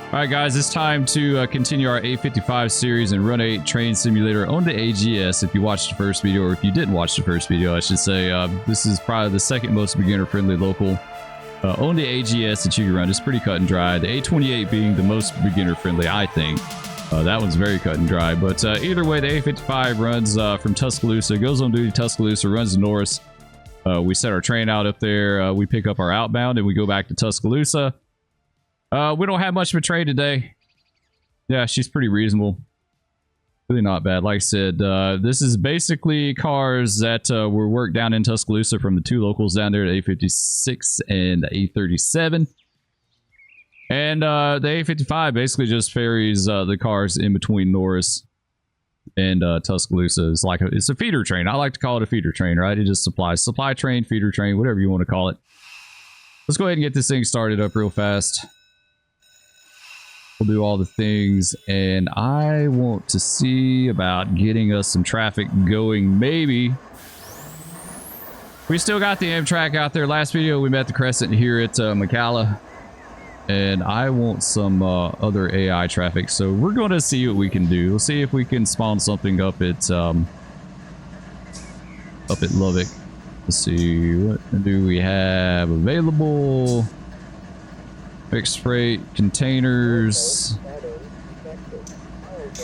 Alright guys, it's time to continue our A55 series and run a train simulator on the AGS. If you watched the first video, or if you didn't watch the first video, I should say, this is probably the second most beginner-friendly local on the AGS that you can run. It's pretty cut and dry. The A28 being the most beginner-friendly, I think. That one's very cut and dry. But either way, the A55 runs from Tuscaloosa, goes on duty Tuscaloosa, runs to Norris. We set our train out up there. We pick up our outbound and we go back to Tuscaloosa. We don't have much of a trade today. Yeah, she's pretty reasonable. Really not bad. Like I said, this is basically cars that were worked down in Tuscaloosa from the two locals down there, the A56 and the A37. And the A55 basically just ferries the cars in between Norris and Tuscaloosa. It's a feeder train. I like to call it a feeder train, right? It just supplies. Supply train, feeder train, whatever you want to call it. Let's go ahead and get this thing started up real fast. We'll do all the things, and I want to see about getting us some traffic going, maybe. We still got the Amtrak out there. Last video, we met the Crescent here at McCalla, and I want some other AI traffic, so we're going to see what we can do. We'll see if we can spawn something up at Lubbock. Let's see, what do we have available? Fixed freight, containers.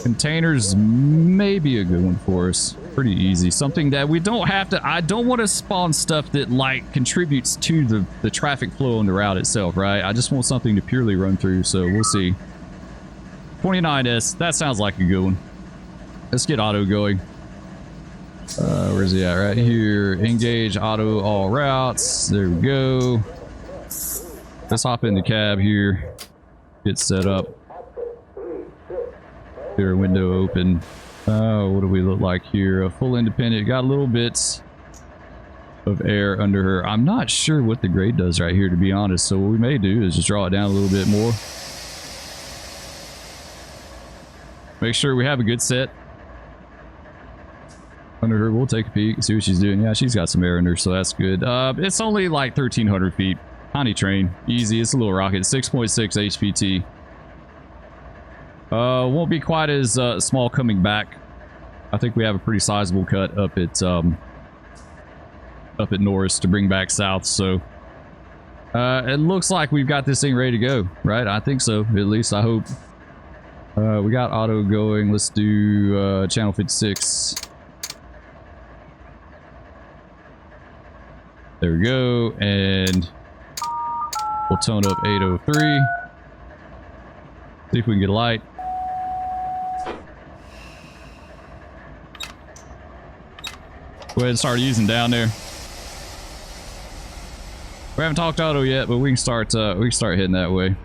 Containers may be a good one for us. Pretty easy. Something that we don't have to... I don't want to spawn stuff that, like, contributes to the traffic flow on the route itself, right? I just want something to purely run through, so we'll see. 29S. That sounds like a good one. Let's get auto going. Where's he at? Right here. Engage auto all routes. There we go. Let's hop in the cab here, get set up, get our window open. What do we look like here? A full independent, got little bits of air under her. I'm not sure what the grade does right here, to be honest, so what we may do is just draw it down a little bit more. Make sure we have a good set under her. We'll take a peek, see what she's doing. Yeah, she's got some air under her, so that's good. It's only like 1,300 feet. Tiny train, easy. It's a little rocket. 6.6 HPT. Won't be quite as small coming back. I think we have a pretty sizable cut up at Norris to bring back south. So it looks like we've got this thing ready to go, right? I think so. At least I hope. We got auto going. Let's do channel 56. There we go, and we'll tone up 803. See if we can get a light. Go ahead and start using down there. We haven't talked auto yet, but we can start heading that way.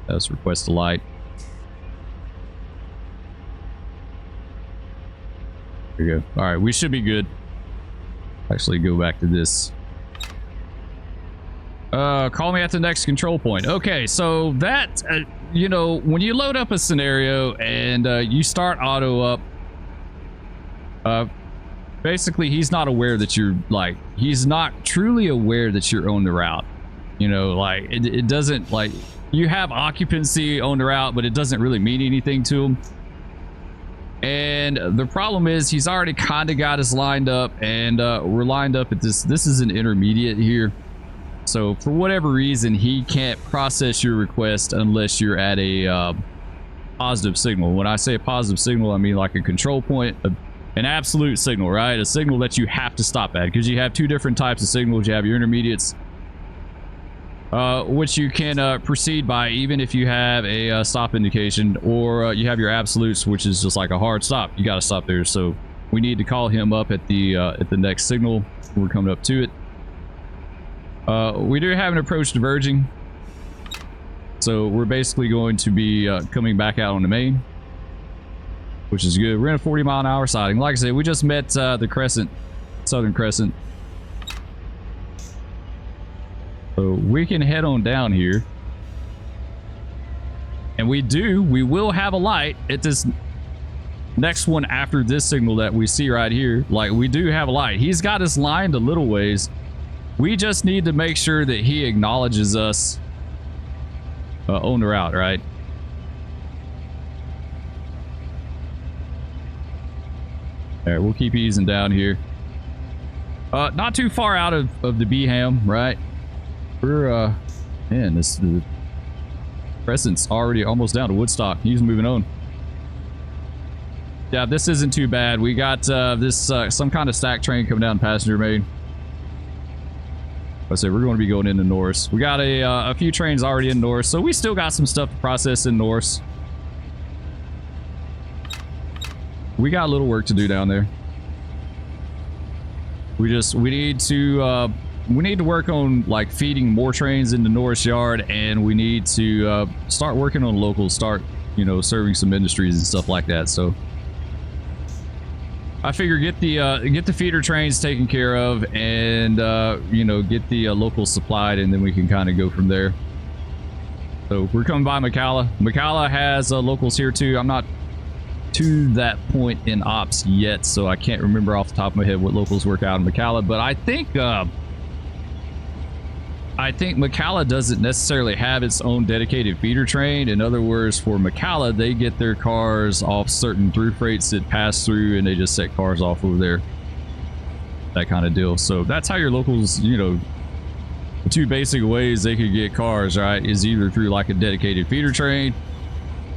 Let's request a light. There we go. All right, we should be good. Actually, go back to this. Call me at the next control point. Okay, so that, you know, when you load up a scenario and you start auto up, basically he's not aware that you're, like, he's not truly aware that you're on the route. You know, like, it doesn't, like, you have occupancy on the route, but it doesn't really mean anything to him. And the problem is he's already kind of got us lined up, and we're lined up at this is an intermediate here. So for whatever reason, he can't process your request unless you're at a positive signal. When I say a positive signal, I mean like a control point, an absolute signal, right? A signal that you have to stop at, because you have two different types of signals. You have your intermediates, which you can proceed by even if you have a stop indication, or you have your absolutes, which is just like a hard stop. You got to stop there. So we need to call him up at the next signal. We're coming up to it. We do have an approach diverging, so we're basically going to be coming back out on the main, which is good. We're in a 40-mile-an-hour siding. Like I said, we just met the Crescent, Southern Crescent, so we can head on down here, and we will have a light at this next one after this signal that we see right here. Like, we do have a light. He's got us lined a little ways. We just need to make sure that he acknowledges us own the route, right? All right, we'll keep easing down here. Not too far out of the Birmingham, right? We're, man, the Crescent's already almost down to Woodstock. He's moving on. Yeah, this isn't too bad. We got this some kind of stack train coming down passenger main. I say we're going to be going into Norris. We got a few trains already in Norris, so we still got some stuff to process in Norris. We got a little work to do down there. We need to work on like feeding more trains into Norris Yard, and we need to start working on locals, start, you know, serving some industries and stuff like that. So I figure get the feeder trains taken care of, and you know, get the locals supplied, and then we can kind of go from there. So we're coming by McCalla. McCalla has locals here too. I'm not to that point in ops yet, so I can't remember off the top of my head what locals work out in McCalla, but I think McCalla doesn't necessarily have its own dedicated feeder train. In other words, for McCalla, they get their cars off certain through freights that pass through, and they just set cars off over there. That kind of deal. So that's how your locals, you know, the two basic ways they could get cars, right, is either through like a dedicated feeder train,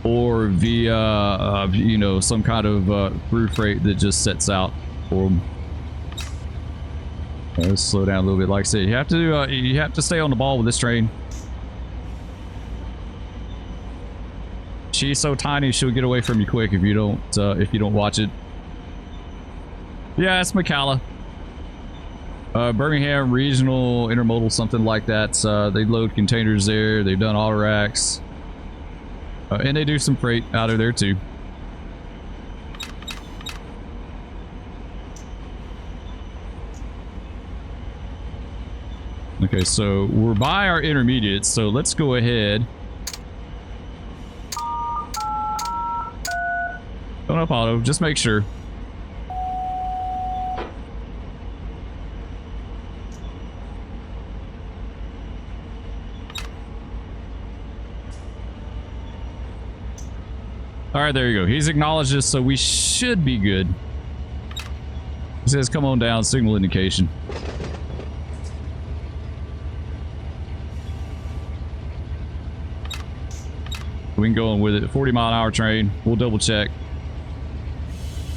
or via you know, some kind of through freight that just sets out for them. Let's slow down a little bit. Like I said, you have to stay on the ball with this train. She's so tiny, she'll get away from you quick if you don't watch it. Yeah, it's McCalla. Birmingham Regional Intermodal, something like that. They load containers there. They've done auto racks. And they do some freight out of there too. Okay, so we're by our intermediates, so let's go ahead. Don't up auto, just make sure. All right, there you go. He's acknowledged us, so we should be good. He says, come on down, signal indication. We can go on with it. 40-mile-an-hour train. We'll double check.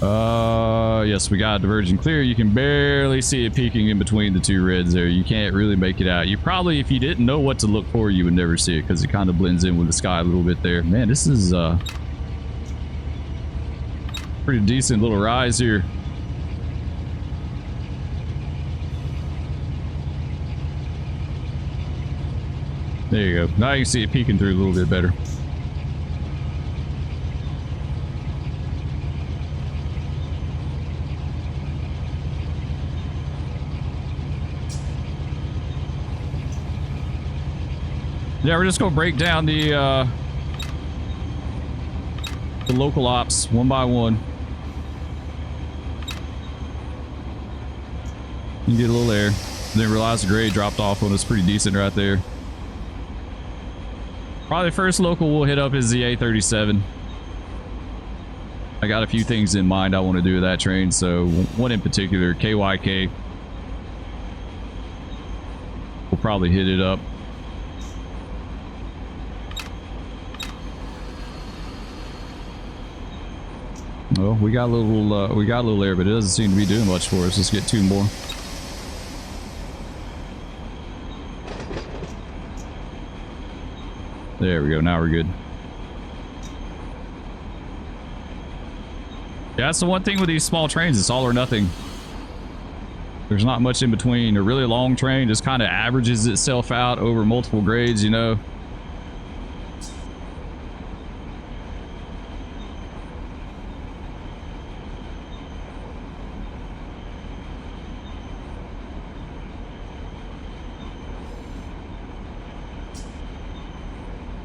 Yes, we got diverging clear. You can barely see it peeking in between the two reds there. You can't really make it out. You probably, if you didn't know what to look for, you would never see it because it kind of blends in with the sky a little bit there. Man, this is pretty decent little rise here. There you go. Now you can see it peeking through a little bit better. Yeah, we're just gonna break down the local ops one by one. You get a little air. Didn't realize the grade dropped off on us pretty decent right there. Probably the first local we'll hit up is the A57. I got a few things in mind I want to do with that train, so one in particular, KYK. We'll probably hit it up. Well, we got a little air, but it doesn't seem to be doing much for us. Let's get two more. There we go. Now we're good. Yeah, that's the one thing with these small trains. It's all or nothing. There's not much in between. A really long train just kind of averages itself out over multiple grades, you know.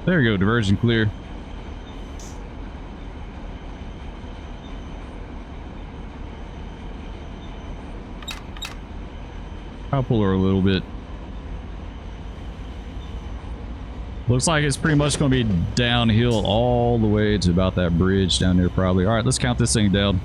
There we go, diversion clear. I'll pull her a little bit. Looks like it's pretty much going to be downhill all the way to about that bridge down there probably. All right, let's count this thing down.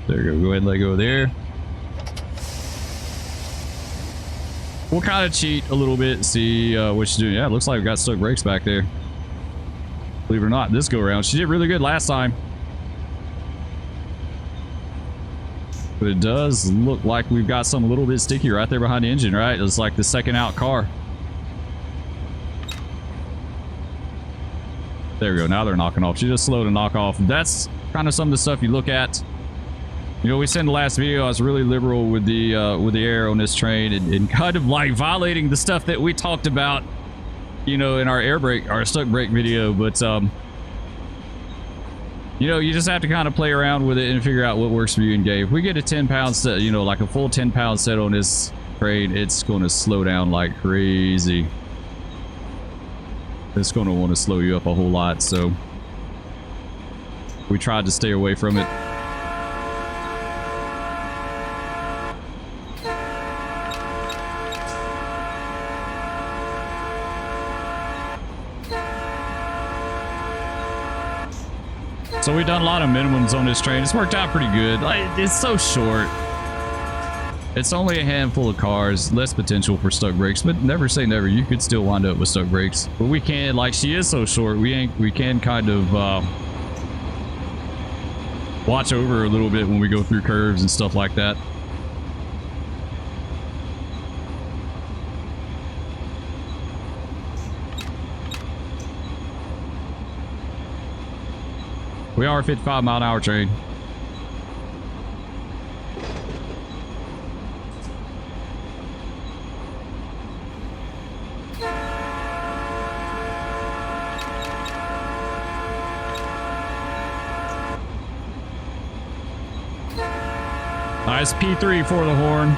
There you go. Go ahead and let go there. We'll kind of cheat a little bit, see what she's doing. Yeah, it looks like we got stuck brakes back there. Believe it or not, this go around. She did really good last time. But it does look like we've got some a little bit sticky right there behind the engine, right? It's like the second out car. There we go. Now they're knocking off. She just slowed to knock off. That's kind of some of the stuff you look at. You know, we said in the last video I was really liberal with the air on this train and kind of like violating the stuff that we talked about, you know, in our air brake, our stuck brake video. But you know, you just have to kind of play around with it and figure out what works for you and Gabe. If we get a 10-pound set, you know, like a full 10-pound set on this train, it's going to slow down like crazy. It's going to want to slow you up a whole lot, so we tried to stay away from it. So we've done a lot of minimums on this train. It's worked out pretty good. It's so short. It's only a handful of cars, less potential for stuck brakes, but never say never. You could still wind up with stuck brakes. But we can, like, she is so short, we can kind of watch over her a little bit when we go through curves and stuff like that. We are a 55-mile-an-hour train. Nice P3 for the horn.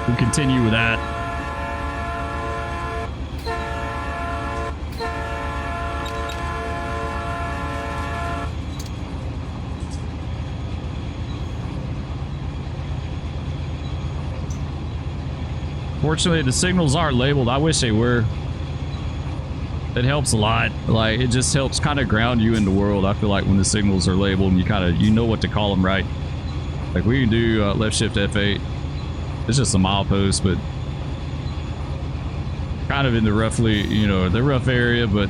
We'll continue with that. Fortunately, the signals aren't labeled. I wish they were. It helps a lot. Like, it just helps kind of ground you in the world. I feel like when the signals are labeled and you kind of, you know what to call them, right? Like, we can do left shift F8. It's just a milepost, but kind of in the roughly, you know, the rough area, but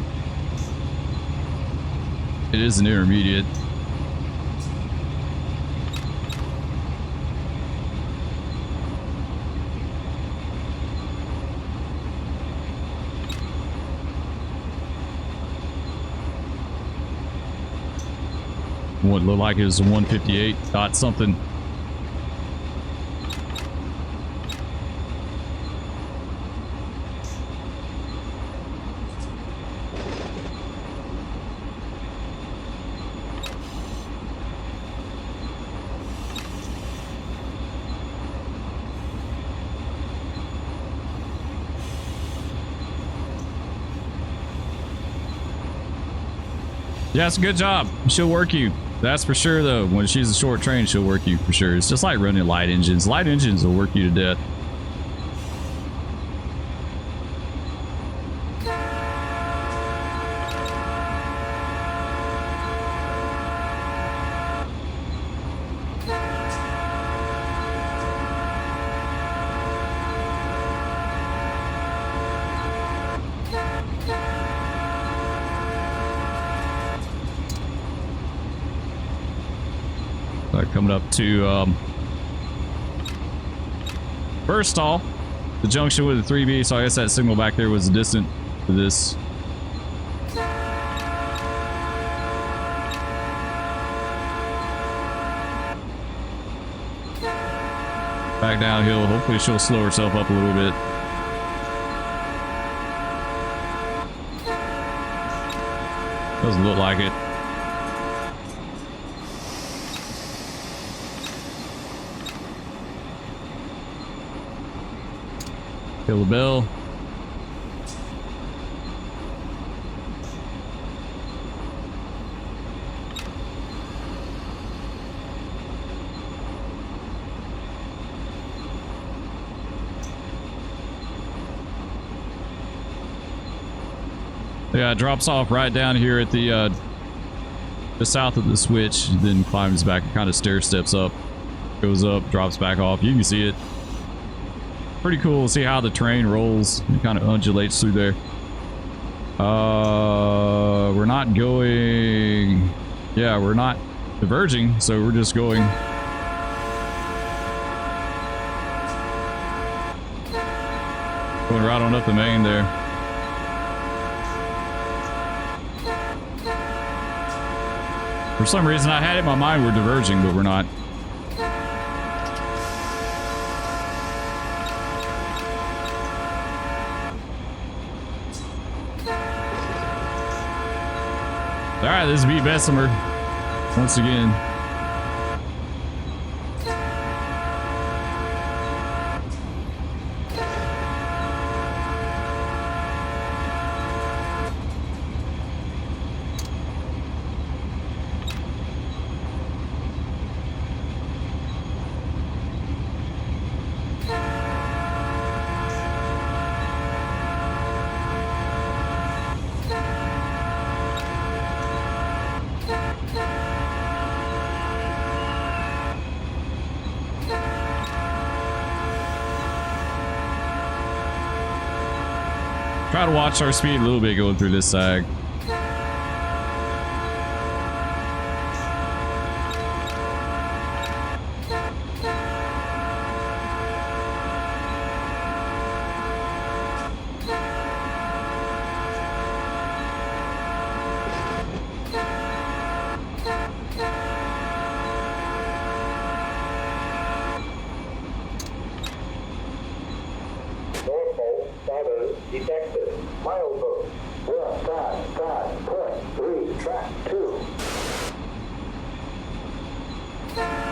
it is an intermediate. What looked like it was a 158 dot something. Yeah, it's a good job. She'll work you. That's for sure, though. When she's a short train, she'll work you for sure. It's just like running light engines. Light engines will work you to death. Coming up to first stall, the junction with the 3B, so I guess that signal back there was distant to this. Back downhill, hopefully she'll slow herself up a little bit. Doesn't look like it. Kill the bell. Yeah, it drops off right down here at the south of the switch, then climbs back and kind of stair steps up, goes up, drops back off. You can see it. Pretty cool to see how the train rolls and kind of undulates through there. We're not going. Yeah, we're not diverging, so we're just going. Going right on up the main there. For some reason, I had it in my mind we're diverging, but we're not. All right, this is B. Bessemer once again. Try to watch our speed a little bit going through this sag.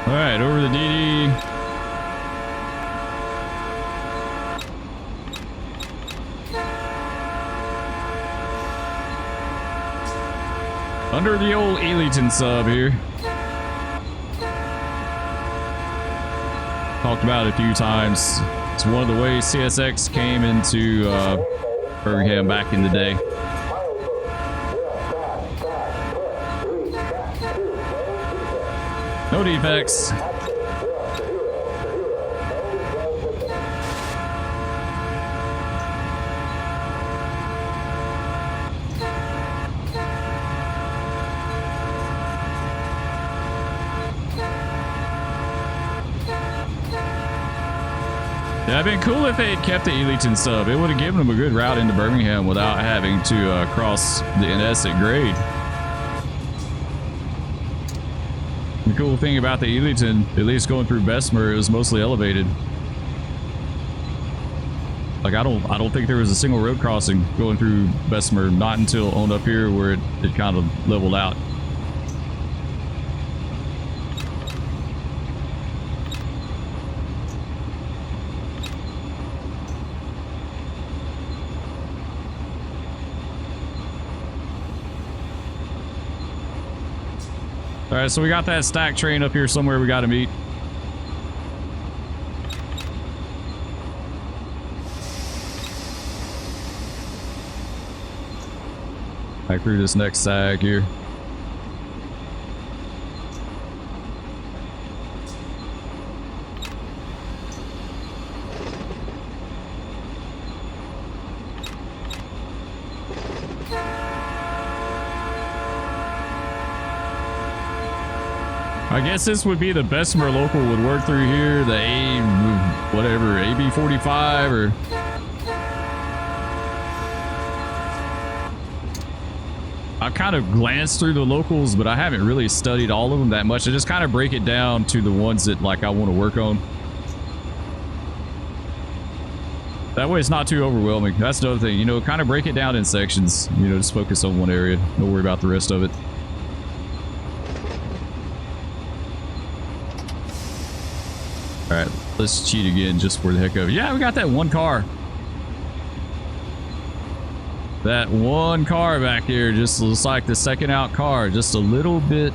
Alright, over the DD. Under the old Elyton sub here. Talked about it a few times. It's one of the ways CSX came into Birmingham back in the day. No defects. Yeah, it'd been cool if they had kept the Elyton sub. It would have given them a good route into Birmingham without having to cross the NS at grade. The cool thing about the Elyton, at least going through Bessemer, it was mostly elevated. Like I don't think there was a single road crossing going through Bessemer, not until on up here where it kind of leveled out. All right, so we got that stack train up here somewhere we got to meet. Back through this next sag here. I guess this would be the Bessemer local would work through here, the AB55 or... I've kind of glanced through the locals, but I haven't really studied all of them that much. I just kind of break it down to the ones that like I want to work on. That way it's not too overwhelming. That's the other thing, you know, kind of break it down in sections, you know, just focus on one area. Don't worry about the rest of it. All right, let's cheat again just for the heck of it. Yeah, we got that one car. That one car back here just looks like the second out car, just a little bit.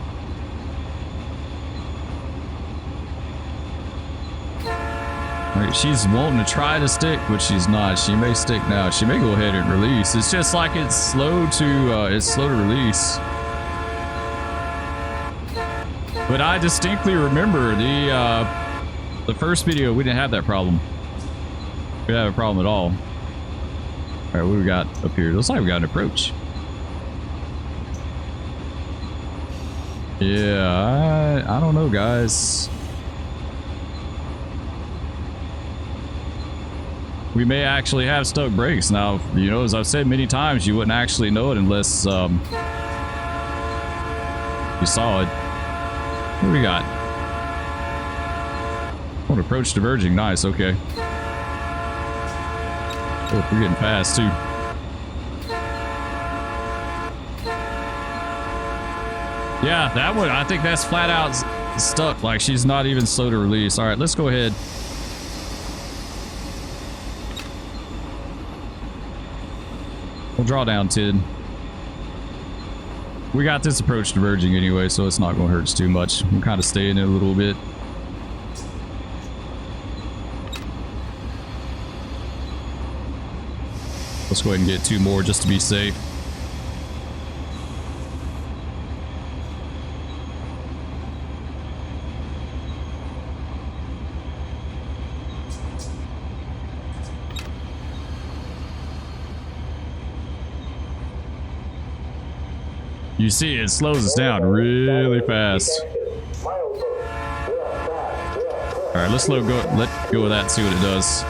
All right, she's wanting to try to stick, but she's not. She may stick now. She may go ahead and release. It's just like it's slow to release. But I distinctly remember the first video, we didn't have that problem. We didn't have a problem at all. All right, what do we got up here? Looks like we got an approach. Yeah, I don't know, guys. We may actually have stuck brakes. Now, you know, as I've said many times, you wouldn't actually know it unless you saw it. What do we got? Oh, approach diverging. Nice, okay. Oh, we're getting fast, too. Yeah, that one, I think that's flat out stuck. Like, she's not even slow to release. All right, let's go ahead. We'll draw down 10. We got this approach diverging anyway, so it's not going to hurt us too much. We'll kind of stay in it a little bit. Let's go ahead and get 2 more just to be safe. You see, it slows us down really fast. All right, let's let go of that and see what it does.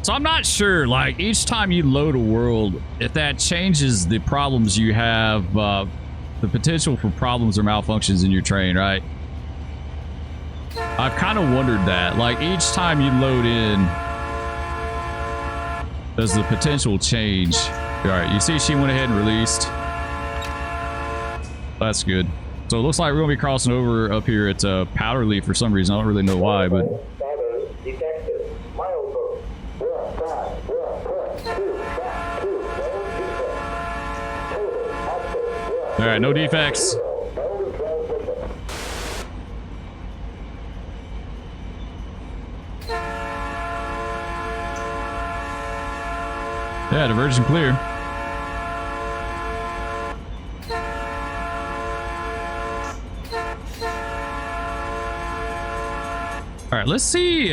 So I'm not sure, like, each time you load a world, if that changes the problems you have, the potential for problems or malfunctions in your train, right? I've kind of wondered that. Like, each time you load in, does the potential change? All right, you see she went ahead and released. That's good. So it looks like we're going to be crossing over up here at Powderly for some reason. I don't really know why, but... All right, no defects. Yeah, diversion clear. All right, let's see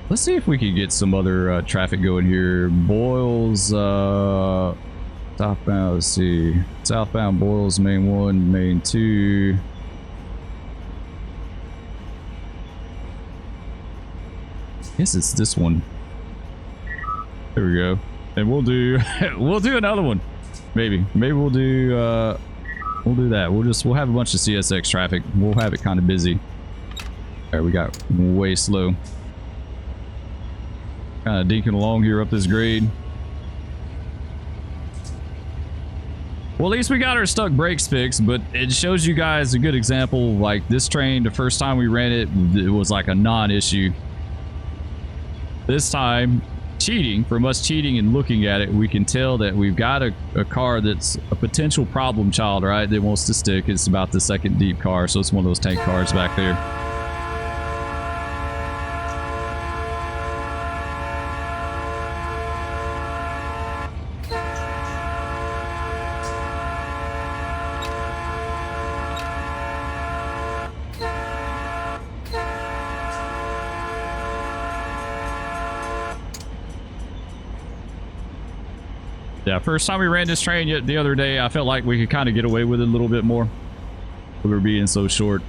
if we can get some other traffic going here. Boyles, southbound, let's see. Southbound Boyles, main 1, main 2. I guess it's this one. There we go. And we'll do we'll do another one. Maybe we'll do that. We'll have a bunch of CSX traffic. We'll have it kind of busy. All right, we got way slow. Kind of dinking along here up this grade. Well, at least we got our stuck brakes fixed, but it shows you guys a good example. Like this train, the first time we ran it, it was like a non-issue. This time, from us cheating and looking at it, we can tell that we've got a car that's a potential problem child, right? That wants to stick. It's about the second deep car, so it's one of those tank cars back there. Yeah, first time we ran this train the other day, I felt like we could kind of get away with it a little bit more. We were being so short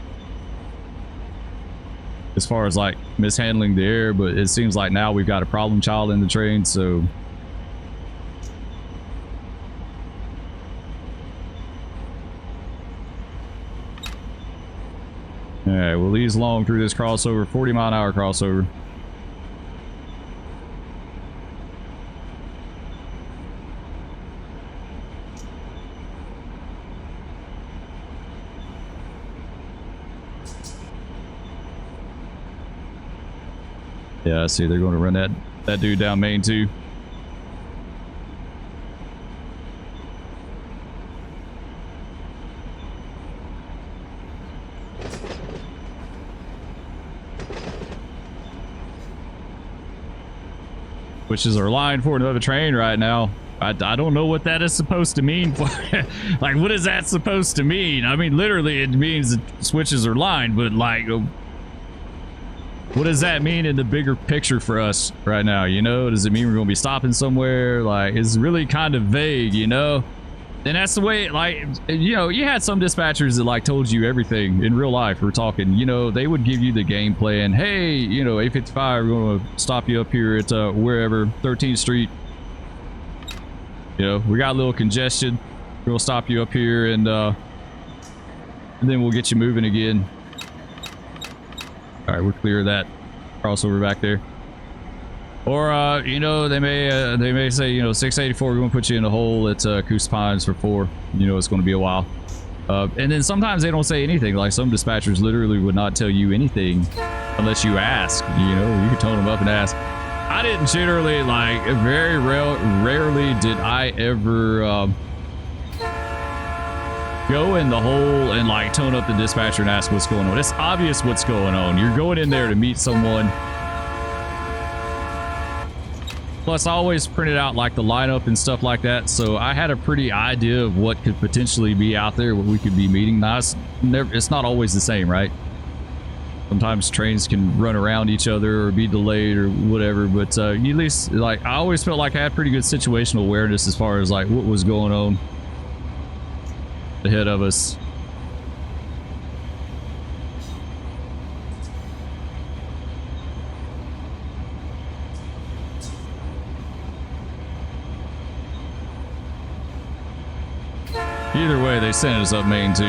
as far as like mishandling the air, but it seems like now we've got a problem child in the train, so... Alright, we'll ease along through this crossover, 40-mile-an-hour crossover. Yeah, I see they're going to run that dude down main too. Which is our line for another train right now. I don't know what that is supposed to mean. Like, what is that supposed to mean? I mean, literally, it means the switches are lined, but like, what does that mean in the bigger picture for us right now? You know, does it mean we're going to be stopping somewhere? Like, it's really kind of vague, you know? And that's the way, like, you know, you had some dispatchers that like told you everything in real life. We're talking, you know, they would give you the game plan. Hey, you know, A55, we're going to stop you up here at wherever, 13th Street. You know, we got a little congestion. We'll stop you up here and then we'll get you moving again. All right, we're clear of that crossover back there. Or, you know, they may say, you know, 684, we're going to put you in a hole at Coos Pines for 4. You know, it's going to be a while. And then sometimes they don't say anything. Like some dispatchers literally would not tell you anything unless you ask. You know, you could tone them up and ask. I didn't generally, like, very rarely did I ever go in the hole and, like, tone up the dispatcher and ask what's going on. It's obvious what's going on. You're going in there to meet someone. Plus, I always printed out like the lineup and stuff like that, so I had a pretty idea of what could potentially be out there, what we could be meeting. Now, it's not always the same, right? Sometimes trains can run around each other or be delayed or whatever, but at least, like, I always felt like I had pretty good situational awareness as far as like what was going on ahead of us. Either way, they sent us up main too.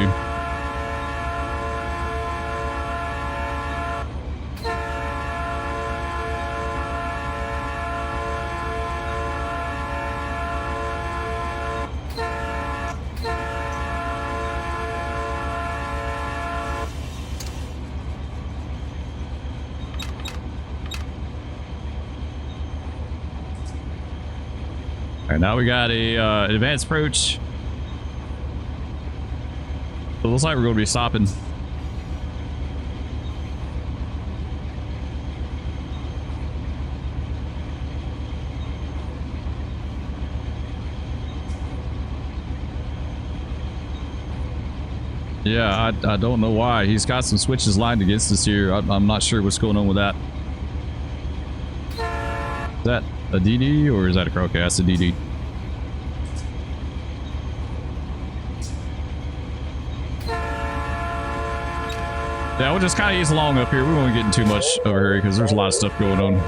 All right, now we got an advanced approach. It looks like we're going to be stopping. Yeah, I don't know why. He's got some switches lined against us here. I'm not sure what's going on with that. Is that a DD or is that a crow? Okay, that's a DD. Yeah, we'll just kind of ease along up here. We won't get too much over here because there's a lot of stuff going on.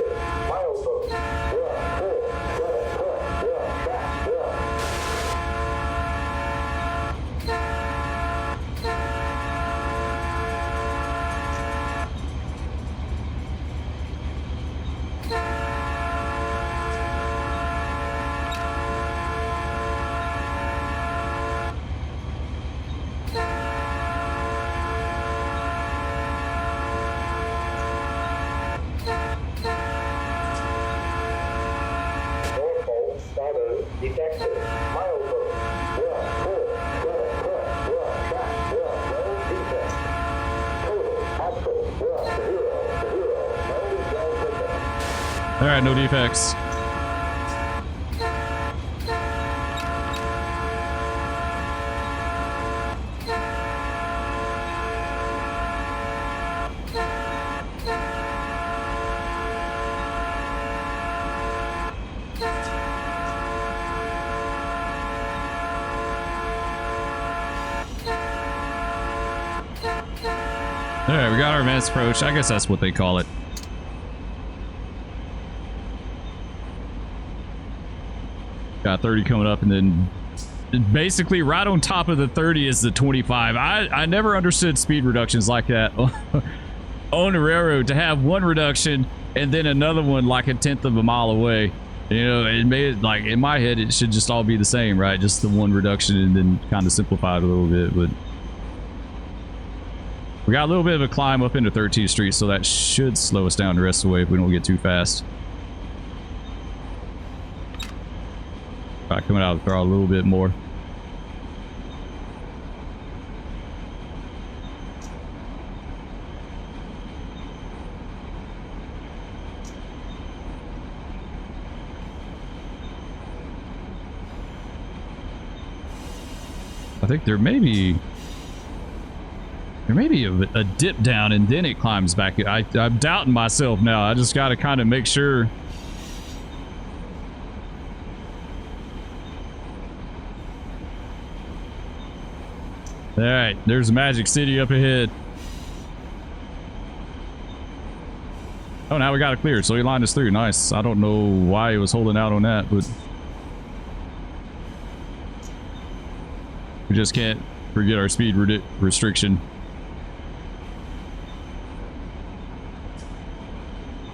All right, no defects. All right, we got our advanced approach. I guess that's what they call it. Got 30 coming up, and then basically right on top of the 30 is the 25. I never understood speed reductions like that on the railroad, to have one reduction and then another one like a tenth of a mile away. You know, it made it like, in my head, it should just all be the same, right? Just the one reduction and then kind of simplified a little bit, but We got a little bit of a climb up into 13th Street, so that should slow us down the rest of the way if we don't get too fast. All right, coming out of the throttle a little bit more. I think there may be a dip down and then it climbs back. I'm doubting myself now. I just got to kind of make sure. All right, there's Magic City up ahead. Oh, now we got it cleared, so he lined us through. Nice. I don't know why he was holding out on that, but we just can't forget our speed restriction.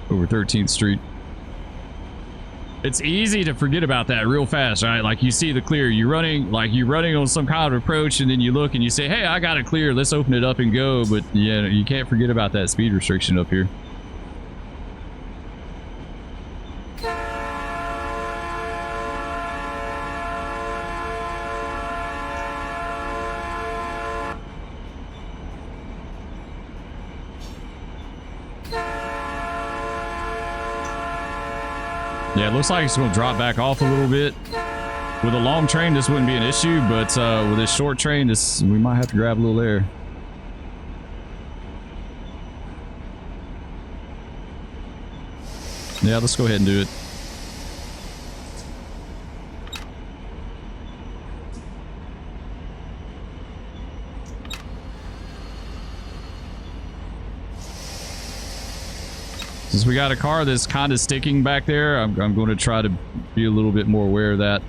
Over 13th Street. It's easy to forget about that real fast, right? Like you see the clear, you're running on some kind of approach, and then you look and you say, hey, I got it clear, let's open it up and go. But yeah, you can't forget about that speed restriction up here. Yeah, it looks like it's going to drop back off a little bit. With a long train, this wouldn't be an issue, but with this short train, we might have to grab a little air. Yeah, let's go ahead and do it. Since we got a car that's kind of sticking back there, I'm going to try to be a little bit more aware of that.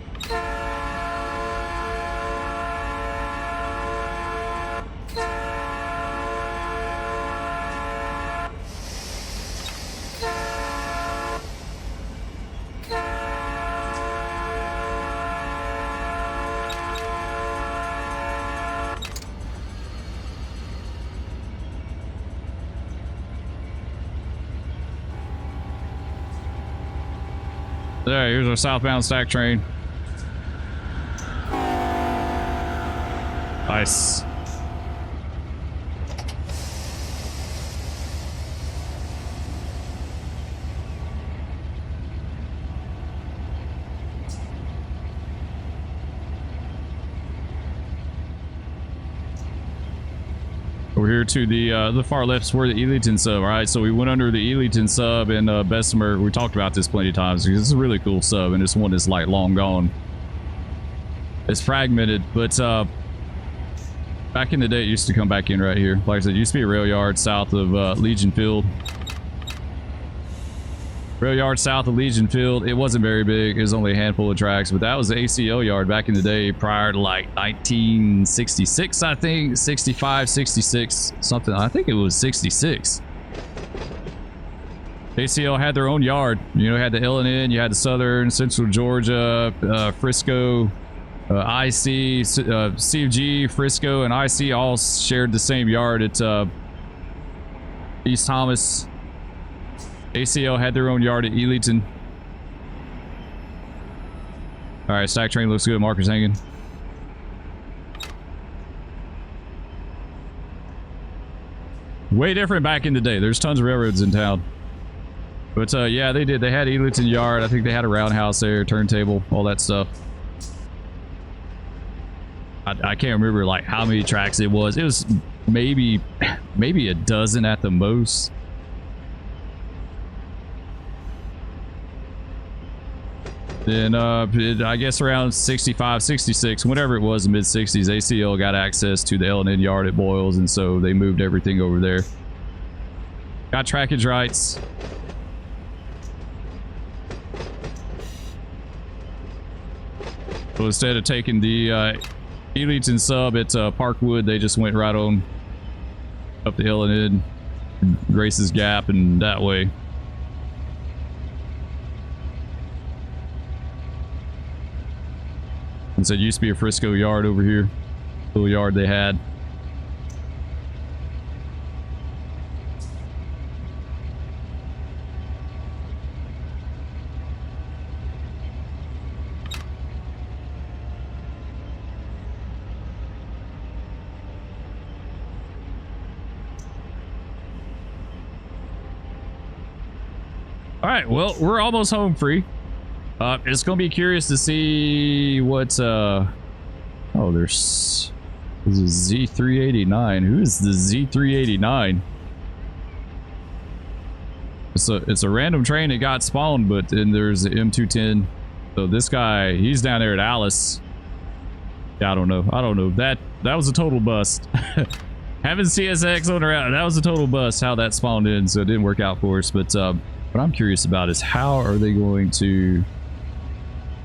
There, here's our southbound stack train. Nice. Over here to the far left is where the Elyton sub. All right, so we went under the Elyton sub in Bessemer. We talked about this plenty of times because it's a really cool sub, and it's one that's like long gone. It's fragmented, but back in the day, it used to come back in right here. Like I said, it used to be a rail yard south of Legion Field. Rail yard south of Legion Field. It wasn't very big. It was only a handful of tracks, but that was the ACL yard back in the day prior to like 1966, I think. 65, 66, something. I think it was 66. ACL had their own yard. You know, had the L&N, you had the Southern, Central Georgia, Frisco, IC, CFG, Frisco, and IC all shared the same yard at East Thomas. ACL had their own yard at Elyton. All right, stack train looks good. Marker's hanging. Way different back in the day. There's tons of railroads in town. But yeah, they did. They had Elyton Yard. I think they had a roundhouse there, turntable, all that stuff. I can't remember like how many tracks it was. It was maybe a dozen at the most. Then I guess around 65, 66, whatever it was, in mid 60s, ACL got access to the L&N yard at Boyles, and so they moved everything over there. Got trackage rights. So instead of taking the Elyton sub at Parkwood, they just went right on up the L&N, Grace's Gap, and that way. And so it used to be a Frisco yard over here. Little yard they had. All right, well, we're almost home free. It's gonna be curious to see what oh, there's a Z389. Who is the Z389? It's a random train that got spawned, but then there's the M210. So this guy, he's down there at Alice. Yeah, I don't know. That was a total bust. Having CSX on around, that was a total bust how that spawned in, so it didn't work out for us. But what I'm curious about is how are they going to...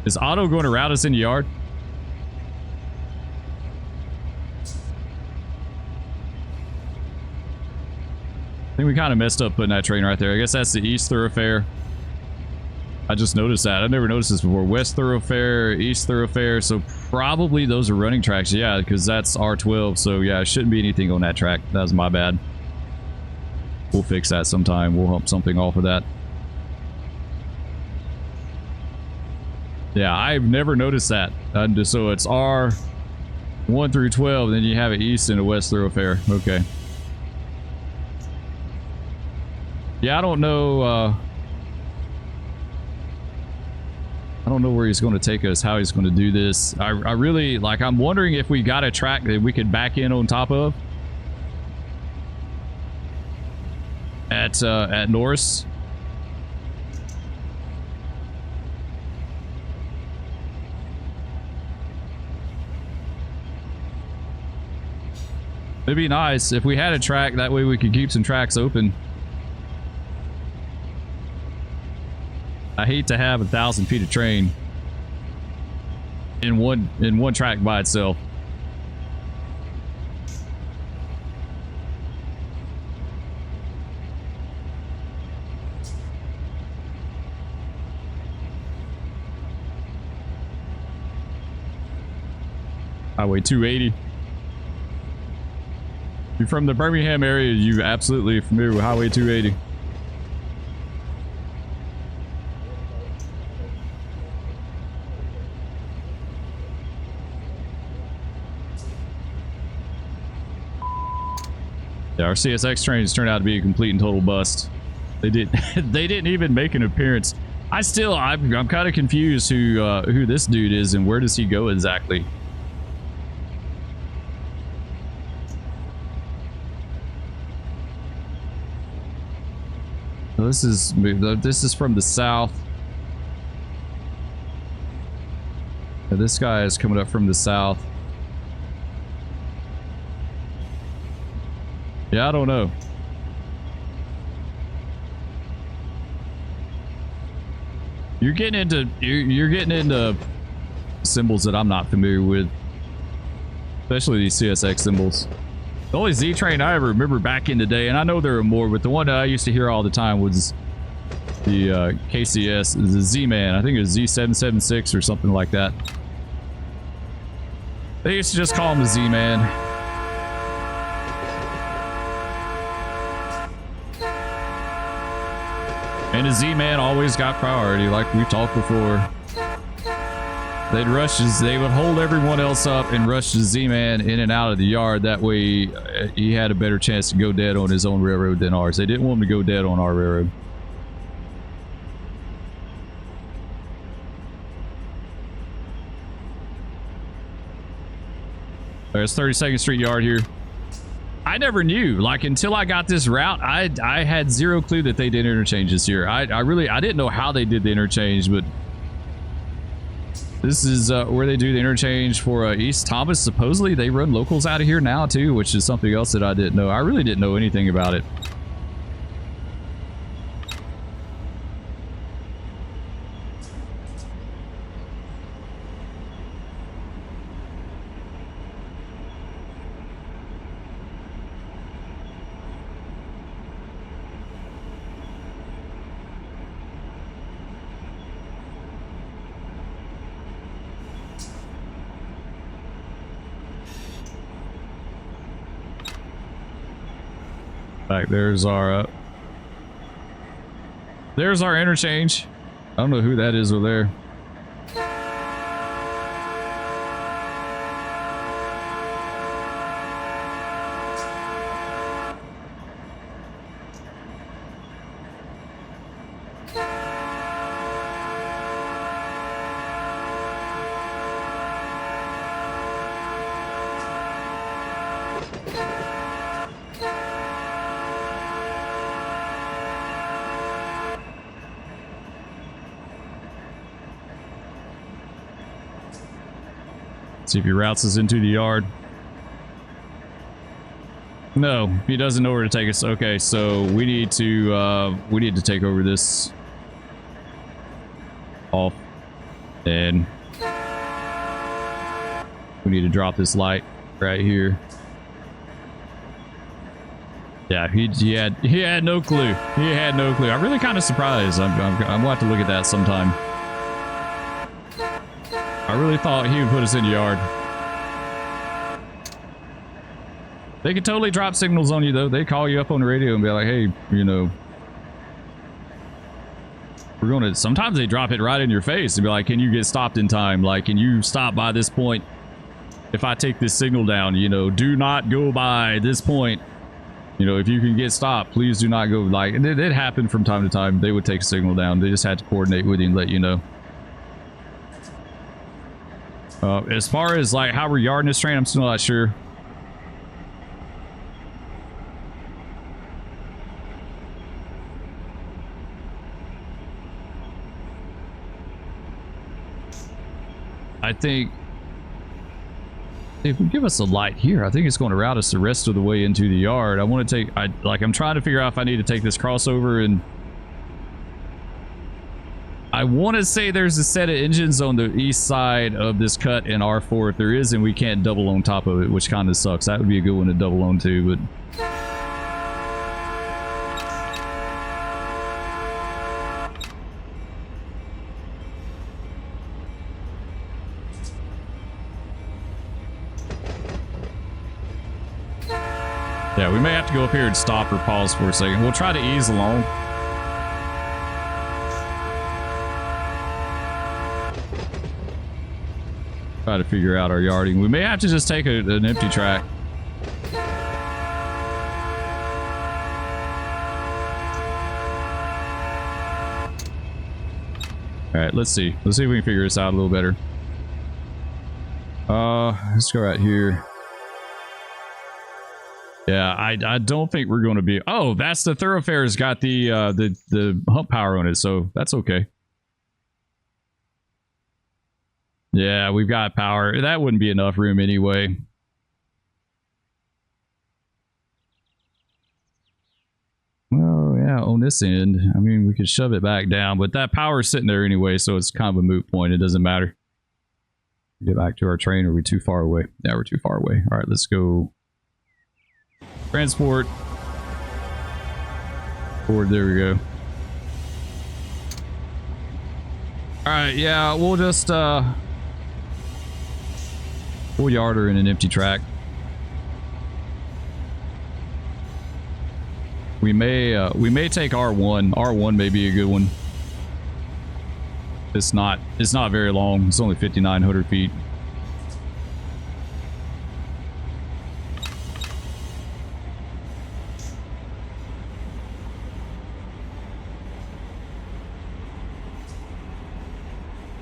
Is Otto going to route us in the yard? I think we kind of messed up putting that train right there. I guess that's the east thoroughfare. I just noticed that. I've never noticed this before. West thoroughfare, east thoroughfare. So probably those are running tracks. Yeah, because that's R12. So yeah, it shouldn't be anything on that track. That was my bad. We'll fix that sometime. We'll hump something off of that. Yeah, I've never noticed that. So it's R1 through 12. Then you have an east and a west thoroughfare. Okay. Yeah, I don't know where he's going to take us, how he's going to do this. I really, like, I'm wondering if we got a track that we could back in on top of at Norris. It'd be nice if we had a track, that way we could keep some tracks open. I hate to have 1,000 feet of train in one track by itself. Highway 280. If you're from the Birmingham area, you're absolutely familiar with Highway 280. Yeah, our CSX trains turned out to be a complete and total bust. They didn't even make an appearance. I'm kind of confused who this dude is and where does he go exactly. So this is from the south. Yeah, this guy is coming up from the south. Yeah, I don't know. You're getting into symbols that I'm not familiar with, especially these CSX symbols. The only Z train I ever remember back in the day, and I know there are more, but the one that I used to hear all the time was the KCS, the Z-Man. I think it was Z776 or something like that. They used to just call him the Z-Man. And the Z-Man always got priority, like we've talked before. They would hold everyone else up and rush the Z-Man in and out of the yard. That way, he had a better chance to go dead on his own railroad than ours. They didn't want him to go dead on our railroad. There's 32nd Street Yard here. I never knew, like, until I got this route, I had zero clue that they did interchanges here. I didn't know how they did the interchange, but this is where they do the interchange for East Thomas. Supposedly they run locals out of here now too, which is something else that I didn't know. I really didn't know anything about it. Right, there's our interchange. I don't know who that is over there. See if he routes us into the yard. No, he doesn't know where to take us. Okay, so we need to take over this off, and we need to drop this light right here. Yeah, he had no clue. He had no clue. I'm really kind of surprised. I'm gonna have to look at that sometime. I really thought he would put us in the yard. They could totally drop signals on you, though. They call you up on the radio and be like, hey, you know, we're going to... Sometimes they drop it right in your face and be like, can you get stopped in time? Like, can you stop by this point? If I take this signal down, you know, do not go by this point. You know, if you can get stopped, please do not go. Like, it happened from time to time. They would take a signal down. They just had to coordinate with you and let you know. As far as, like, how we're yarding this train, I'm still not sure. I think if we give us a light here, I think it's going to route us the rest of the way into the yard. I want to take, I'm trying to figure out if I need to take this crossover, and I want to say there's a set of engines on the east side of this cut in R4. If there is, and we can't double on top of it, which kind of sucks. That would be a good one to double on to, but yeah, we may have to go up here and stop or pause for a second. We'll try to ease along. Try to figure out our yarding. We may have to just take an empty track. All right, let's see. Let's see if we can figure this out a little better. Let's go right here. Yeah, I don't think we're going to be... Oh, that's the thoroughfare's got the hump power on it, so that's okay. Yeah, we've got power. That wouldn't be enough room anyway. Well, yeah, on this end, I mean, we could shove it back down, but that power's sitting there anyway, so it's kind of a moot point. It doesn't matter. Get back to our train. Are we too far away? Yeah, we're too far away. All right, let's go. Transport. Forward, there we go. Alright, yeah, we'll just we'll yard her in an empty track. We may take R1. R1 may be a good one. It's not very long. It's only 5,900 feet.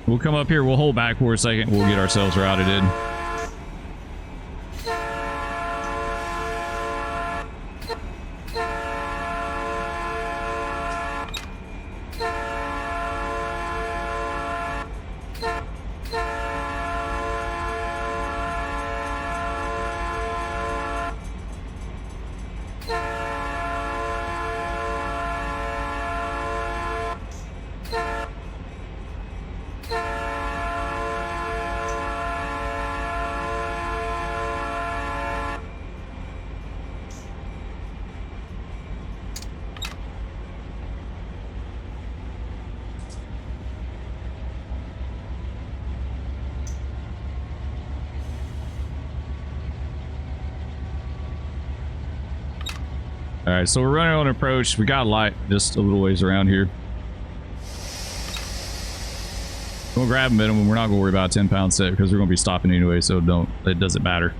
We'll come up here, we'll hold back for a second, we'll get ourselves routed in. All right, so we're running on approach. We got light just a little ways around here. We'll grab a minimum. We're not going to worry about a 10-pound set because we're going to be stopping anyway, so it doesn't matter.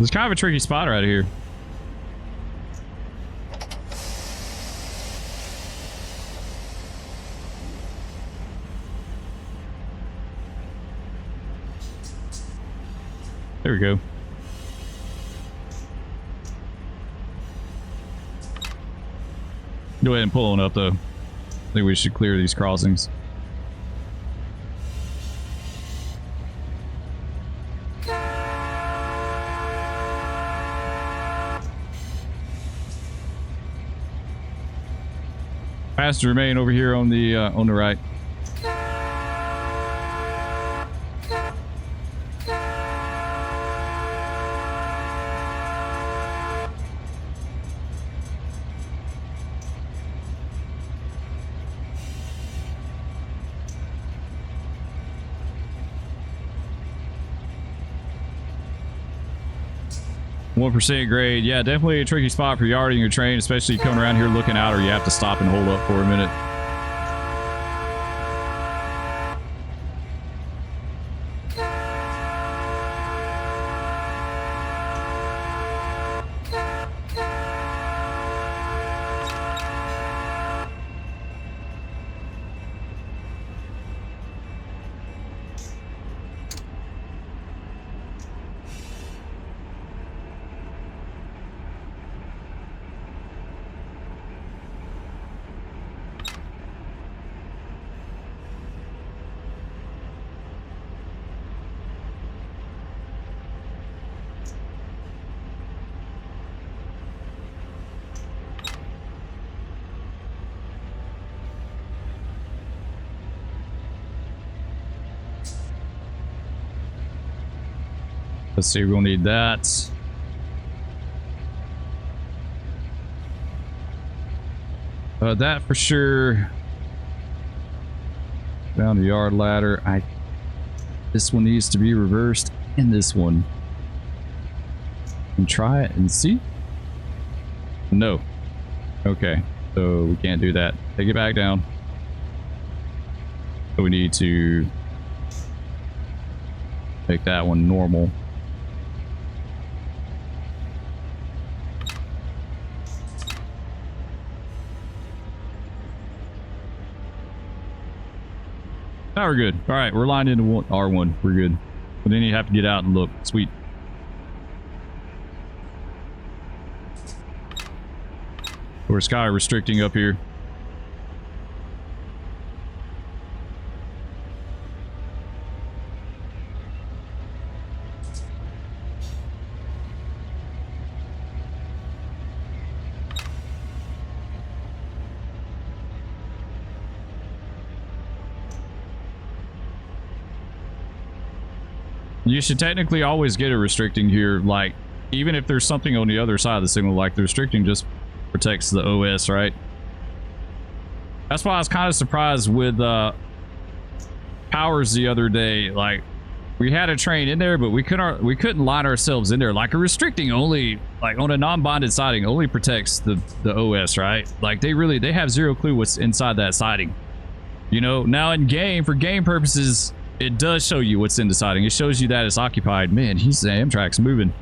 It's kind of a tricky spot right here. There we go. Go ahead and pull on up though. I think we should clear these crossings. Passenger remain over here on the right. %1% grade. Yeah, definitely a tricky spot for yarding your train, especially coming around here looking out, or you have to stop and hold up for a minute. Let's see, we'll need that. That for sure. Down the yard ladder. This one needs to be reversed, and this one. And try it and see. No. Okay, so we can't do that. Take it back down. So we need to make that one normal. Now we're good. All right, we're lined into R1. We're good. But then you have to get out and look. Sweet. We're sky restricting up here. You should technically always get a restricting here, like, even if there's something on the other side of the signal, like the restricting just protects the OS, right? That's why I was kind of surprised with Powers the other day. Like, we had a train in there, but we couldn't line ourselves in there. Like, a restricting only, like on a non-bonded siding, only protects the OS, right? Like, they have zero clue what's inside that siding. You know, now in game, for game purposes, it does show you what's in the siding. It shows you that it's occupied. Man, Amtrak's moving.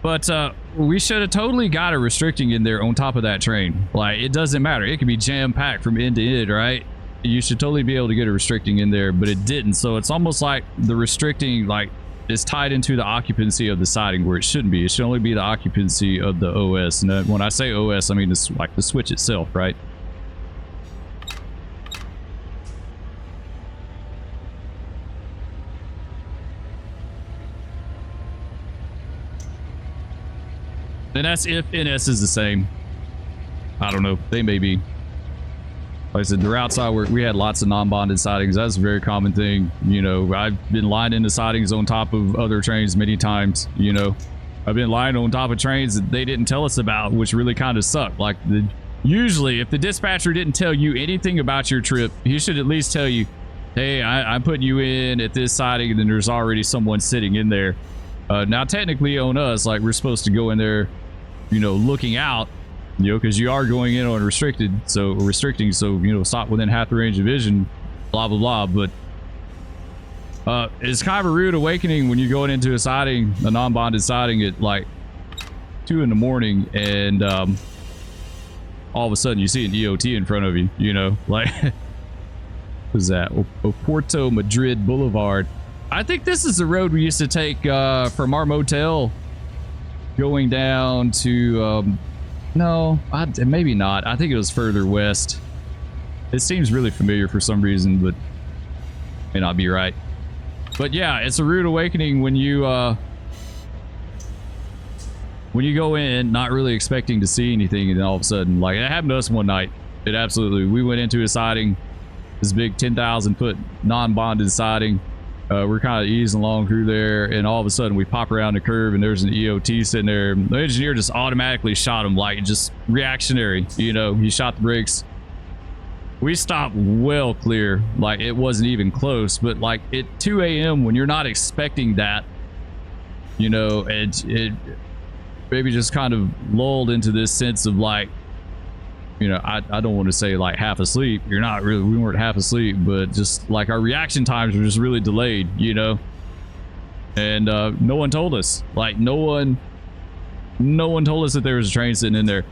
But we should have totally got a restricting in there on top of that train. Like, it doesn't matter. It could be jam-packed from end to end, right? You should totally be able to get a restricting in there, but it didn't. So it's almost like the restricting, like, is tied into the occupancy of the siding, where it shouldn't be. It should only be the occupancy of the OS. And when I say OS, I mean it's like the switch itself, right? And that's if NS is the same. I don't know. They may be. Like I said, the route side, we had lots of non-bonded sidings. That's a very common thing. You know, I've been lined into sidings on top of other trains many times. You know, I've been lined on top of trains that they didn't tell us about, which really kind of sucked. Like, usually, if the dispatcher didn't tell you anything about your trip, he should at least tell you, hey, I'm putting you in at this siding, and then there's already someone sitting in there. Now, technically on us, like, we're supposed to go in there, you know, looking out, you know, because you are going in on restricting, so you know, stop within half the range of vision, blah blah blah. But it's kind of a rude awakening when you're going into a siding, a non-bonded siding, at like 2 in the morning, and all of a sudden you see an EOT in front of you. You know, like, what is that? Oporto Madrid Boulevard. I think this is the road we used to take from our motel going down to no, maybe not. I think it was further west. It seems really familiar for some reason, but may not be right. But yeah, it's a rude awakening when you go in not really expecting to see anything, and then all of a sudden, like, it happened to us one night. It absolutely, we went into a siding, this big 10,000 foot non-bonded siding. We're kind of easing along through there, and all of a sudden we pop around the curve and there's an EOT sitting there. The engineer just automatically shot him, like, just reactionary, you know. He shot the brakes. We stopped well clear, like it wasn't even close. But like at 2 a.m. when you're not expecting that, you know, it maybe just kind of lulled into this sense of like, you know, I don't want to say like half asleep. You're not really, we weren't half asleep, but just like our reaction times were just really delayed, you know. And no one told us, like no one told us that there was a train sitting in there.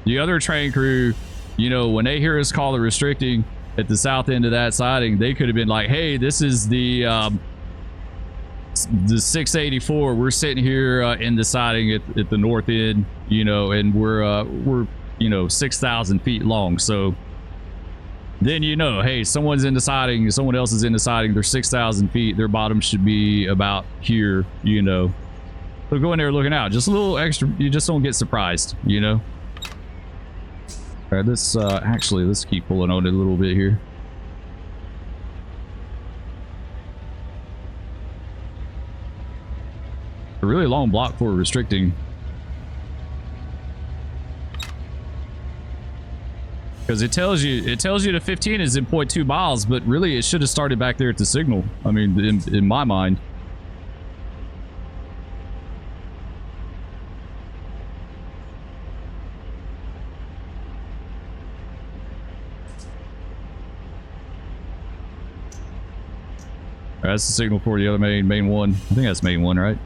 The other train crew, you know, when they hear us call the restricting at the south end of that siding, they could have been like, hey, this is the 684. We're sitting here in the siding at the north end, you know, and we're you know, 6,000 feet long. So then, you know, hey, someone's in the siding, someone else is in the siding, they're 6,000 feet, their bottom should be about here, you know. So go in there looking out, just a little extra, you just don't get surprised, you know. All right, let's actually, let's keep pulling on it a little bit here. A really long block for restricting. Because it tells you the 15 is in 0.2 miles, but really it should have started back there at the signal. I mean, in my mind. All right, that's the signal for the other main one. I think that's main one, right?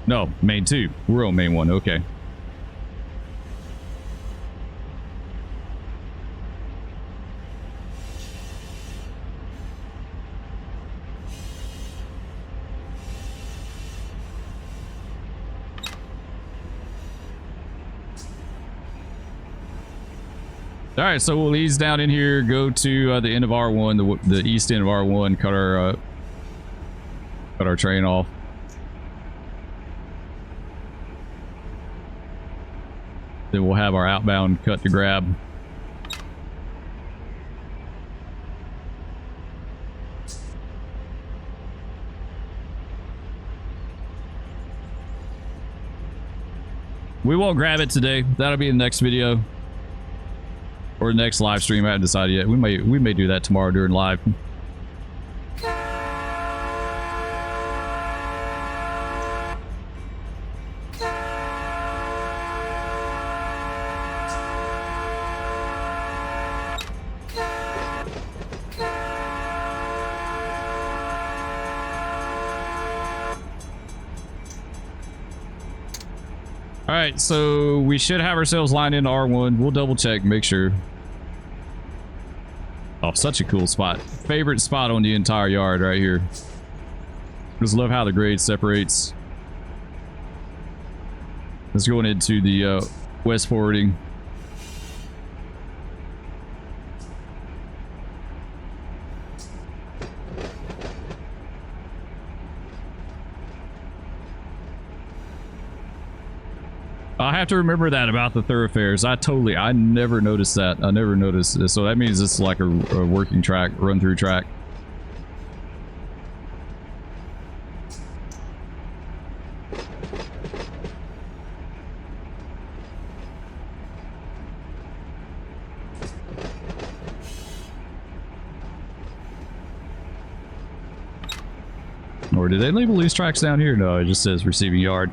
No, main 2. We're on main 1. Okay. All right, so we'll ease down in here, go to the end of R1, the east end of R1, cut our train off. Then we'll have our outbound cut to grab. We won't grab it today. That'll be in the next video. Or the next live stream. I haven't decided yet. We may do that tomorrow during live. All right, so we should have ourselves lined into R1. We'll double check, make sure. Oh, such a cool spot. Favorite spot on the entire yard right here. Just love how the grade separates. Let's go into the west forwarding. I have to remember that about the thoroughfares. I never noticed that. I never noticed this. So that means it's like a working track, run through track. Or did they label these tracks down here? No, it just says receiving yard.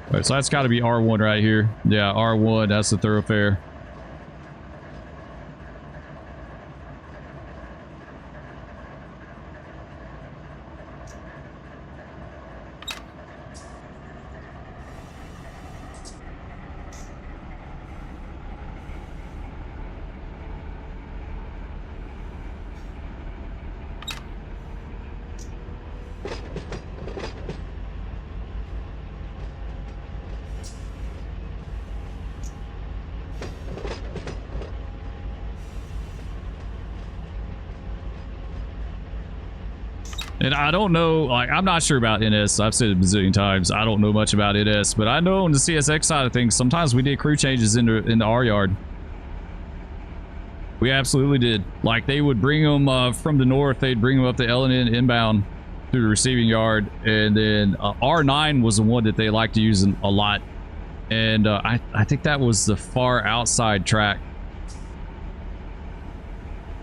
All right, so that's got to be R1 right here. Yeah, R1, that's the thoroughfare. And I don't know, like, I'm not sure about NS. I've said it a bazillion times. I don't know much about NS, but I know on the CSX side of things, sometimes we did crew changes in the R yard. We absolutely did. Like, they would bring them from the north. They'd bring them up the L&N inbound to the receiving yard. And then R9 was the one that they liked to use a lot. And I think that was the far outside track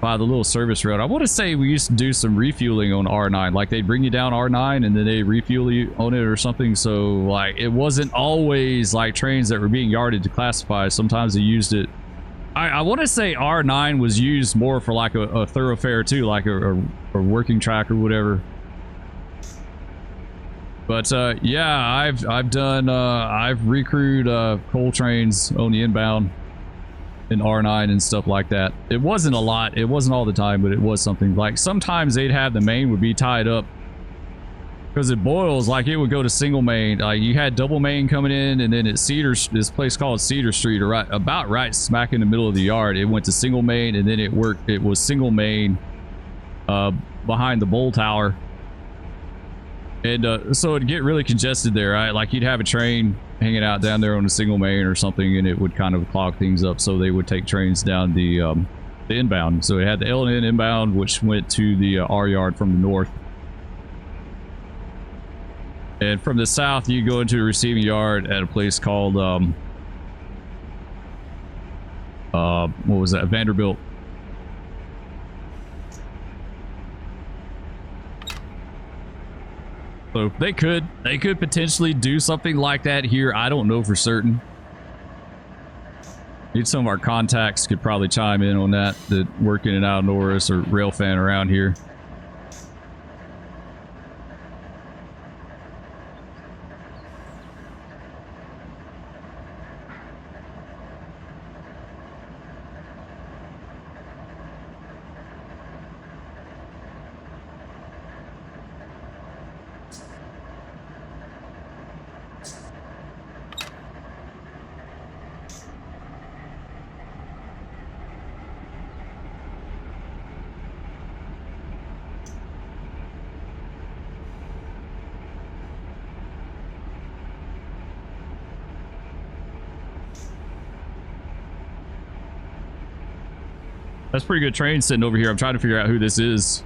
by the little service road. I want to say we used to do some refueling on R9. Like, they'd bring you down R9 and then they refuel you on it or something. So, like, it wasn't always like trains that were being yarded to classify. Sometimes they used it. I want to say R9 was used more for like a thoroughfare too, like a working track or whatever. But yeah, I've recrewed coal trains on the inbound in R9 and stuff like that. It wasn't a lot. It wasn't all the time, but it was something. Like, sometimes they'd have the main would be tied up because it boils. Like, it would go to single main. Like, you had double main coming in, and then at Cedar, this place called Cedar Street, or about right smack in the middle of the yard, it went to single main, and then it was single main behind the bowl tower. And so it'd get really congested there, right? Like, you'd have a train hanging out down there on a single main or something, and it would kind of clog things up. So they would take trains down the inbound. So it had the L&N inbound, which went to the R yard from the north. And from the south, you go into the receiving yard at a place called what was that? Vanderbilt. So they could potentially do something like that here. I don't know for certain. Some of our contacts could probably chime in on that work in and out of Norris or Railfan around here. That's pretty good train sitting over here. I'm trying to figure out who this is.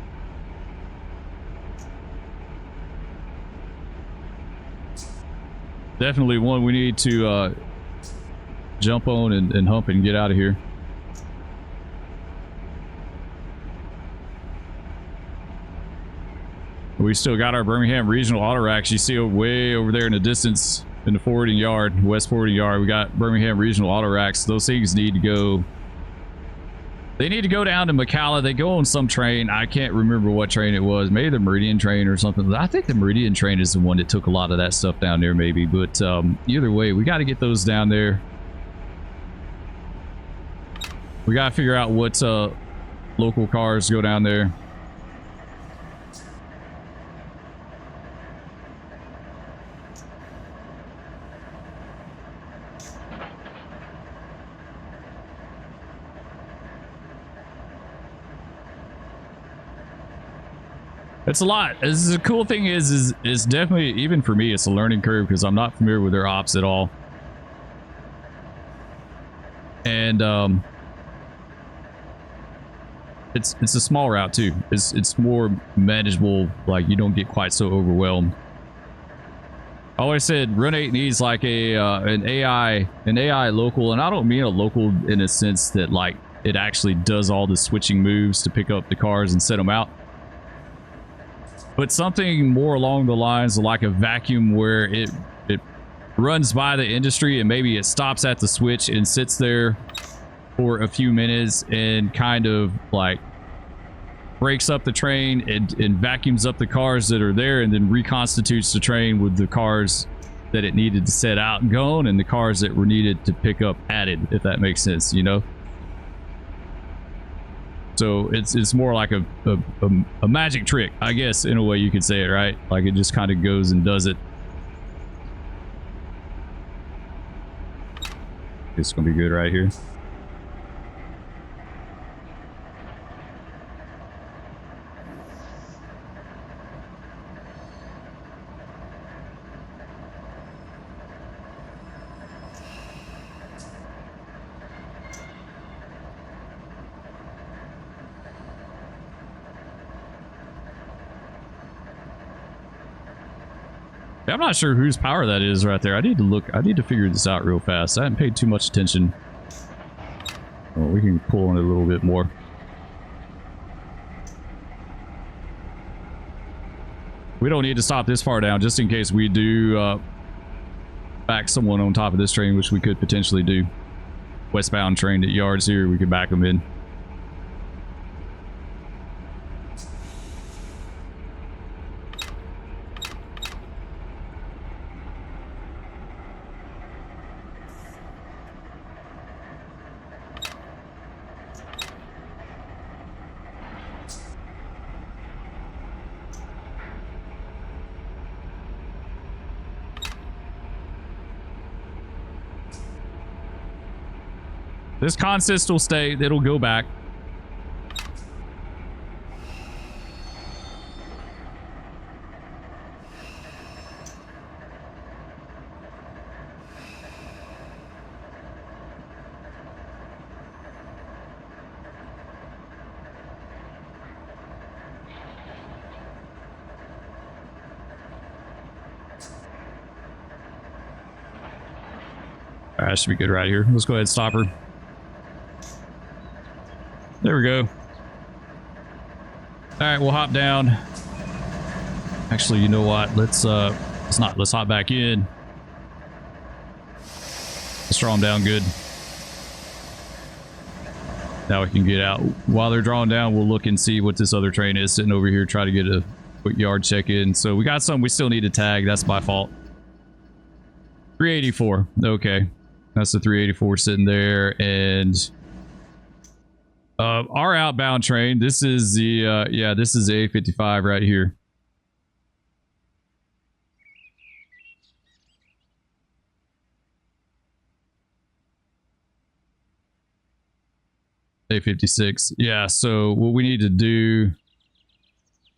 Definitely one we need to jump on and hump and get out of here. We still got our Birmingham regional auto racks. You see way over there in the distance in the forwarding yard, west forwarding yard. We got Birmingham regional auto racks. Those things need to go. They need to go down to McCalla. They go on some train. I can't remember what train it was. Maybe the Meridian train or something. I think the Meridian train is the one that took a lot of that stuff down there, maybe. But either way, we got to get those down there. We got to figure out what local cars go down there. It's a lot. The cool thing is definitely, even for me, it's a learning curve because I'm not familiar with their ops at all. And it's a small route too. It's more manageable. Like, you don't get quite so overwhelmed. I always said Run 8 needs like an AI local, and I don't mean a local in a sense that like it actually does all the switching moves to pick up the cars and set them out. But something more along the lines of like a vacuum where it runs by the industry and maybe it stops at the switch and sits there for a few minutes and kind of like breaks up the train and vacuums up the cars that are there and then reconstitutes the train with the cars that it needed to set out and go on and the cars that were needed to pick up added, if that makes sense, you know? So it's more like a magic trick, I guess, in a way you could say it, right? Like, it just kind of goes and does it. It's gonna be good right here. Yeah, I'm not sure whose power that is right there. I need to figure this out real fast. I haven't paid too much attention. Oh, we can pull on it a little bit more. We don't need to stop this far down just in case we do back someone on top of this train, which we could potentially do. Westbound train at yards here, we could back them in. This consist will stay. It'll go back. All right, should be good right here. Let's go ahead and stop her. There we go. All right, we'll hop down. Actually, you know what? Let's hop back in. Let's draw them down good. Now we can get out. While they're drawing down, we'll look and see what this other train is sitting over here. Try to get a quick yard check in. So we got some we still need to tag. That's my fault. 384. Okay. That's the 384 sitting there. And our outbound train, this is the yeah, this is the A55 right here. A56. Yeah, so what we need to do,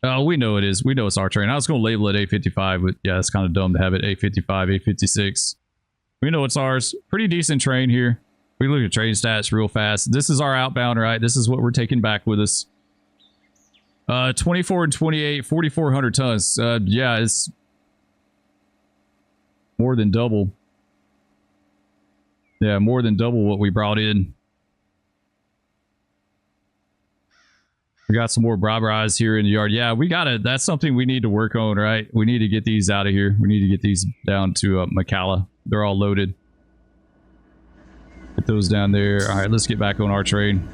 oh, we know it is. We know it's our train. I was going to label it A55, but yeah, it's kind of dumb to have it A55, A56. We know it's ours. Pretty decent train here. We look at train stats real fast. This is our outbound, right? This is what we're taking back with us. 24 and 28, 4,400 tons. Yeah, it's more than double. Yeah, more than double what we brought in. We got some more Brabrais here in the yard. Yeah, we got it. That's something we need to work on, right? We need to get these out of here. We need to get these down to McCalla. They're all loaded. Get those down there. All right, let's get back on our train.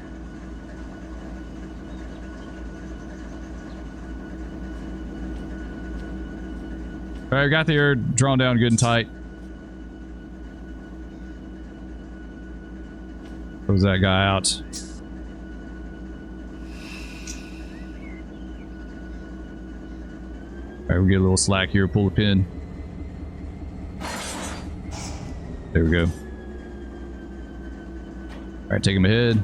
All right, got the air drawn down good and tight. Close that guy out. All right, we get a little slack here. Pull the pin. There we go. All right, take him ahead.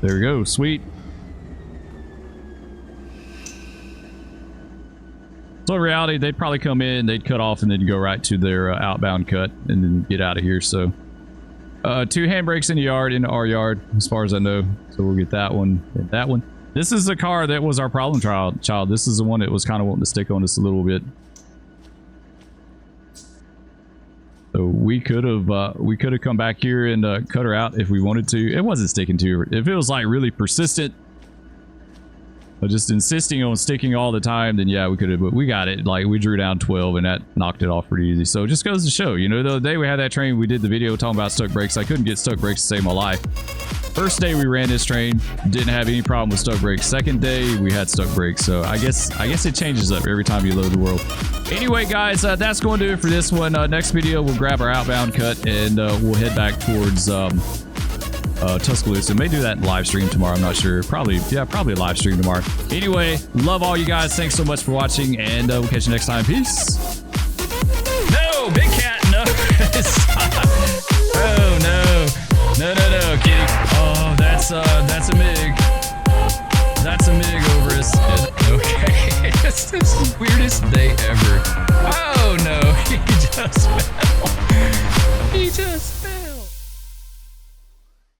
There we go. Sweet. So in reality, they'd probably come in, they'd cut off, and then go right to their outbound cut and then get out of here. So 2 handbrakes in the yard, in our yard, as far as I know. So we'll get that one and that one. This is the car that was our problem child. This is the one that was kind of wanting to stick on us a little bit. So we could have come back here and cut her out if we wanted to. It wasn't sticking to her. If it was like really persistent, but just insisting on sticking all the time, then yeah, we could have. But we got it. Like we drew down 12, and that knocked it off pretty easy. So it just goes to show, you know, the other day we had that train, we did the video talking about stuck brakes. I couldn't get stuck brakes to save my life. First day we ran this train, didn't have any problem with stuck brakes. Second day we had stuck brakes. So I guess it changes up every time you load the world. Anyway, guys, that's going to do it for this one. Next video we'll grab our outbound cut and we'll head back towards Tuscaloosa. May do that in live stream tomorrow. I'm not sure. Probably live stream tomorrow. Anyway, love all you guys. Thanks so much for watching, and we'll catch you next time. Peace.